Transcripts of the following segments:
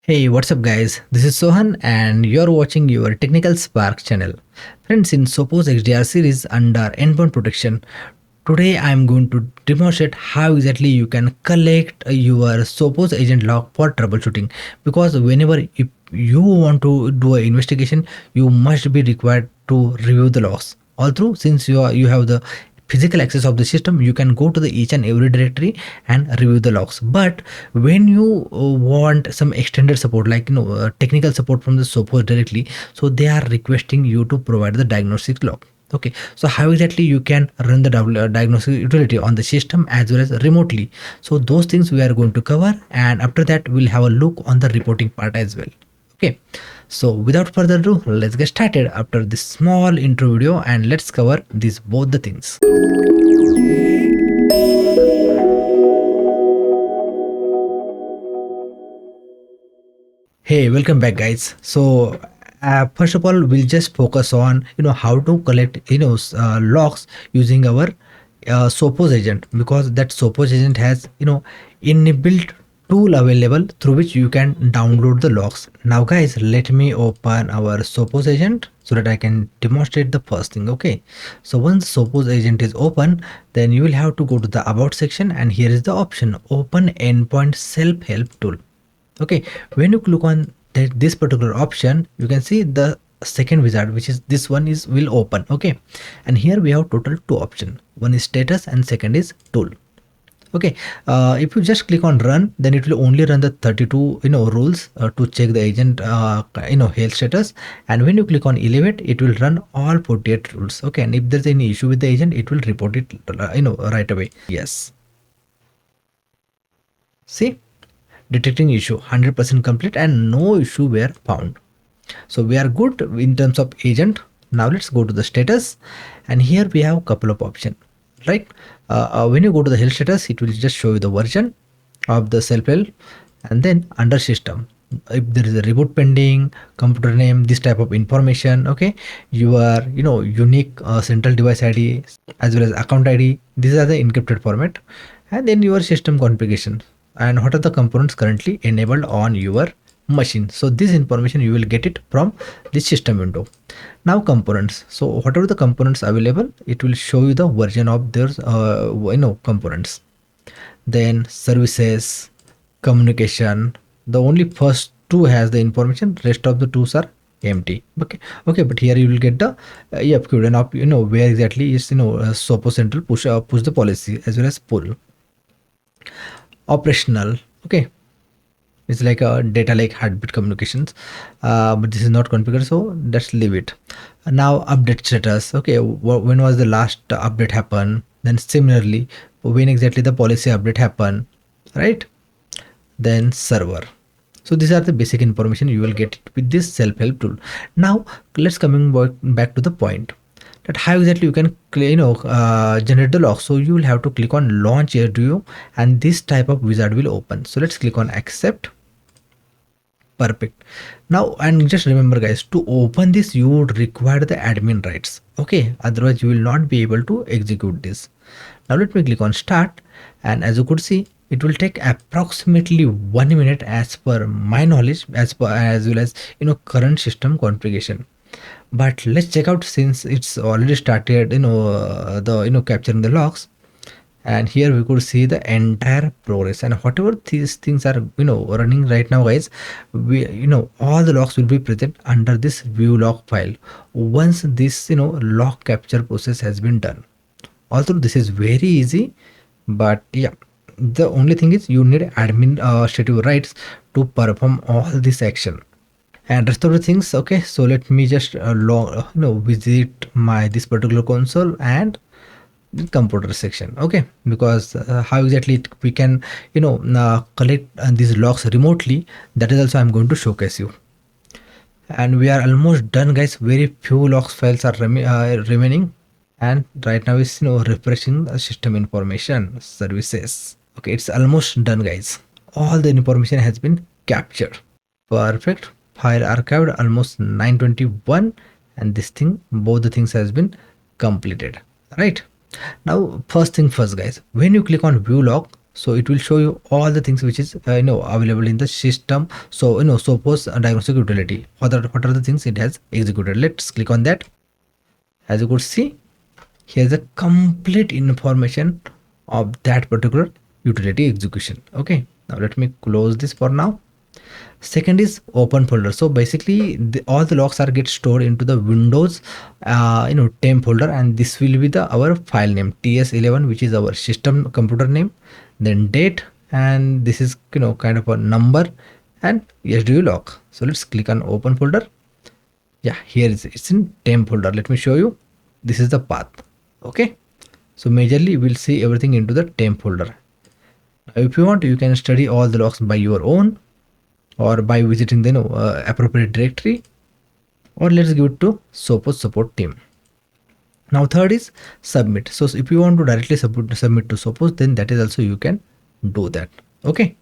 Hey, what's up guys? This is Sohan and you're watching your Technical Spark channel. Friends, in Sophos XDR series under Endpoint Protection, today I'm going to demonstrate how exactly you can collect your Sophos agent log for troubleshooting, because whenever if you want to do an investigation, you must be required to review the logs. Although since you have the physical access of the system, you can go to the each and every directory and review the logs. But when you want some extended support, like technical support from the Sophos directly, so they are requesting you to provide the diagnostic log. Okay, so how exactly you can run the diagnostic utility on the system as well as remotely? So those things we are going to cover, and after that we'll have a look on the reporting part as well. Okay, so without further ado, let's get started after this small intro video, and let's cover these both the things. Hey, welcome back guys. So first of all, we'll just focus on how to collect logs using our Sophos agent, because that Sophos agent has inbuilt tool available through which you can download the logs. Now guys, let me open our Sophos agent so that I can demonstrate the first thing. Okay, so once Sophos agent is open, then you will have to go to the about section, and here is the option open endpoint self-help tool. Okay, when you click on this particular option, you can see the second wizard, which is this one is will open. Okay, and here we have total two options. One is status and second is tool. Okay, if you just click on run, then it will only run the 32 rules to check the agent health status. And when you click on elevate, it will run all 48 rules. Okay, and if there's any issue with the agent, it will report it right away. Yes, see, detecting issue 100% complete and no issue were found. So we are good in terms of agent. Now let's go to the status, and here we have a couple of options, right? When you go to the health status, it will just show you the version of the self-help, and then under system, if there is a reboot pending, computer name, this type of information. Okay, your unique central device ID as well as account ID, these are the encrypted format, and then your system configuration and what are the components currently enabled on your machine. So this information you will get it from this system window. Now components, so whatever the components available, it will show you the version of their components. Then services, communication, the only first two has the information, rest of the tools are empty. Okay, but here you will get the EFQ, then up where exactly is Sophos central push the policy as well as pull. Operational, okay, it's like a data like heartbeat communications, but this is not configured, so let's leave it. Now update status, okay, when was the last update happen, then similarly when exactly the policy update happen, right? Then server. So these are the basic information you will get with this self-help tool. Now let's coming back to the point that how exactly you can generate the log. So you will have to click on launch AirDuo, and this type of wizard will open. So let's click on accept. Perfect. Now, and just remember guys, to open this you would require the admin rights. Okay, otherwise you will not be able to execute this. Now let me click on start, and as you could see, it will take approximately 1 minute as per my knowledge, as well as current system configuration. But let's check out, since it's already started capturing the logs, and here we could see the entire progress, and whatever these things are running right now guys, we all the logs will be present under this view log file once this log capture process has been done. Although this is very easy, but yeah, the only thing is you need administrative rights to perform all this action and rest of the things. Okay, so let me just visit my this particular console and the computer section. Okay, because how exactly we can collect these logs remotely, that is also I'm going to showcase you. And we are almost done guys, very few logs files are remaining, and right now is refreshing the system information services. Okay, it's almost done guys, all the information has been captured. Perfect. File archived almost 921, and this thing, both the things has been completed, right? Now first thing first guys, when you click on view log, So it will show you all the things which is available in the system. So suppose a diagnostic utility, what are the things it has executed. Let's click on that. As you could see, here's a complete information of that particular utility execution. Okay, now let me close this for now. Second is open folder. So basically all the logs are get stored into the Windows temp folder, and this will be the our file name ts11, which is our system computer name, then date, and this is kind of a number, and SDU log. So let's click on open folder. Yeah, here it's in temp folder. Let me show you. This is the path. Okay, so majorly we'll see everything into the temp folder. Now, if you want, you can study all the logs by your own, or by visiting the appropriate directory, or let's give it to Sophos support team. Now third is submit. So if you want to directly submit to Sophos, then that is also you can do that. Okay,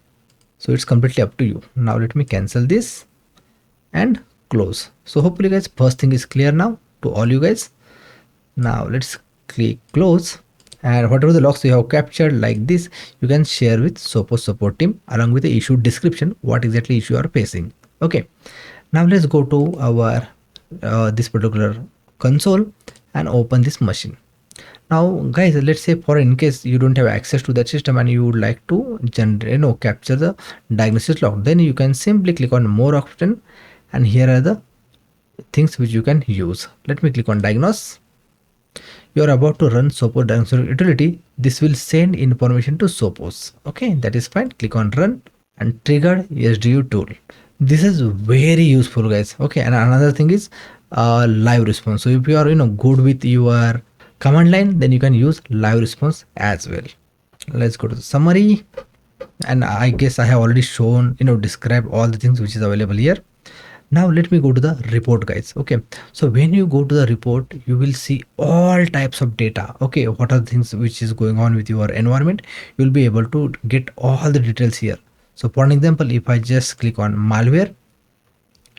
so it's completely up to you. Now let me cancel this and close. So hopefully guys, first thing is clear now to all you guys. Now let's click close, and whatever the logs you have captured like this, you can share with Sophos support team along with the issue description, what exactly issue you are facing. Okay, now let's go to our this particular console and open this machine. Now guys, let's say for in case you don't have access to that system and you would like to generate capture the diagnosis log, then you can simply click on more option, and here are the things which you can use. Let me click on diagnose. You are about to run Sophos Diagnostic utility. This will send information to Sophos. Okay, that is fine. Click on run and trigger SDU tool. This is very useful guys. Okay, and another thing is live response. So if you are good with your command line, then you can use live response as well. Let's go to the summary, and I guess I have already shown describe all the things which is available here. Now let me go to the report guys. Okay, so when you go to the report, you will see all types of data. Okay, what are the things which is going on with your environment, you will be able to get all the details here. So for an example, if I just click on malware,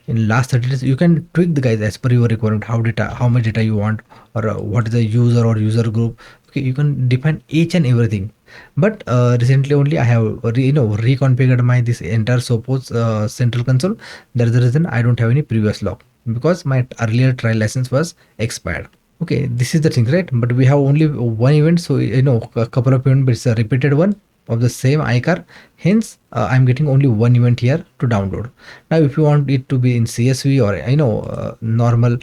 in last 30 days you can tweak the guys as per your requirement, how much data you want, or what is the user or user group. Okay, you can define each and everything. But recently only I have reconfigured my this entire Sophos central console. That is the reason I don't have any previous log, because my earlier trial license was expired. Okay, this is the thing, right? But we have only one event, so a couple of events, but it's a repeated one of the same iCar. Hence I'm getting only one event here to download. Now if you want it to be in CSV or normal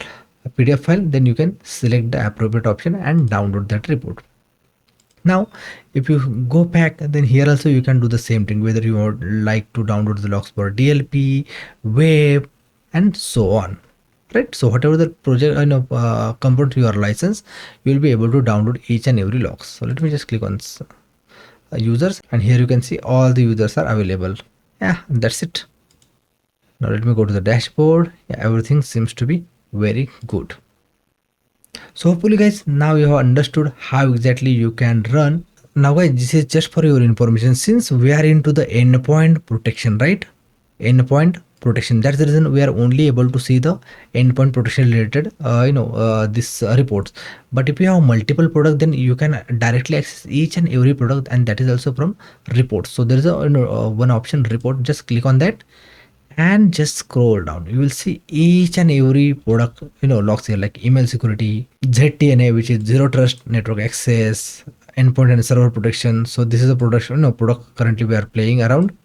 PDF file, then you can select the appropriate option and download that report. Now if you go back, then here also you can do the same thing, whether you would like to download the logs for DLP, web, and so on, right? So whatever the project component to your license, you will be able to download each and every logs. So let me just click on users, and here you can see all the users are available. Yeah, that's it. Now let me go to the dashboard. Yeah, everything seems to be very good. So hopefully guys, now you have understood how exactly you can run. Now guys, this is just for your information, since we are into the endpoint protection, right? Endpoint protection, that's the reason we are only able to see the endpoint protection related this reports. But if you have multiple products, then you can directly access each and every product, and that is also from reports. So there is a one option, report. Just click on that and just scroll down. You will see each and every product logs here, like email security, ZTNA, which is zero trust network access, endpoint and server protection. So this is a product currently we are playing around.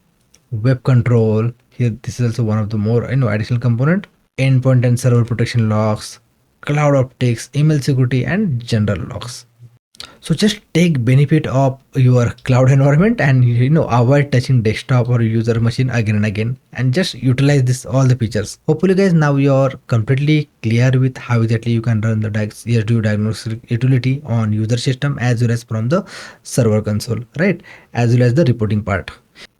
Web control, here this is also one of the more additional component. Endpoint and server protection logs, cloud optics, email security, and general logs. So just take benefit of your cloud environment and avoid touching desktop or user machine again and again, and just utilize this all the features. Hopefully guys, now you are completely clear with how exactly you can run the SDU diagnostic utility on user system as well as from the server console, right? As well as the reporting part.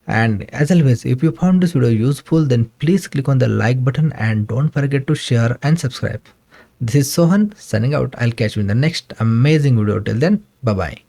And as always, if you found this video useful, then please click on the like button and don't forget to share and subscribe. This is Sohan signing out. I'll catch you in the next amazing video. Till then, bye bye.